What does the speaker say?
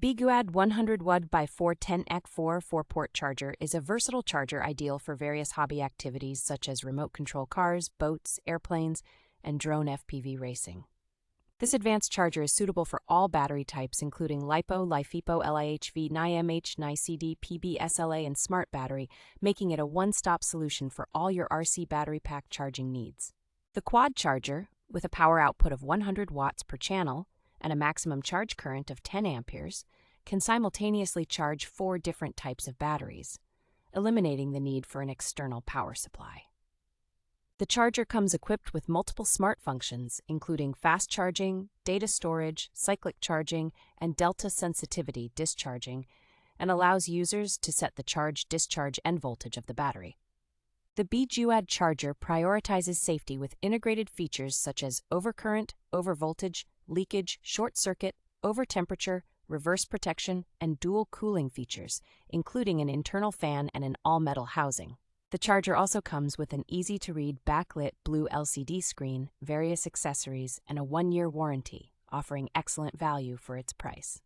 BGUAD 100Wx4 10Wx4 4-port charger is a versatile charger ideal for various hobby activities such as remote control cars, boats, airplanes, and drone FPV racing. This advanced charger is suitable for all battery types including LiPo, LiFepo, LIHV, NiMH, NiCd, PB, and Smart Battery, making it a one-stop solution for all your RC battery pack charging needs. The quad charger, with a power output of 100 watts per channel and a maximum charge current of 10 amperes, can simultaneously charge 4 different types of batteries, eliminating the need for an external power supply. The charger comes equipped with multiple smart functions, including fast charging, data storage, cyclic charging, and delta sensitivity discharging, and allows users to set the charge, discharge, and voltage of the battery. The BGUAD charger prioritizes safety with integrated features such as overcurrent, overvoltage, leakage, short circuit, overtemperature, reverse protection, and dual cooling features, including an internal fan and an all-metal housing. The charger also comes with an easy-to-read backlit blue LCD screen, various accessories, and a 1-year warranty, offering excellent value for its price.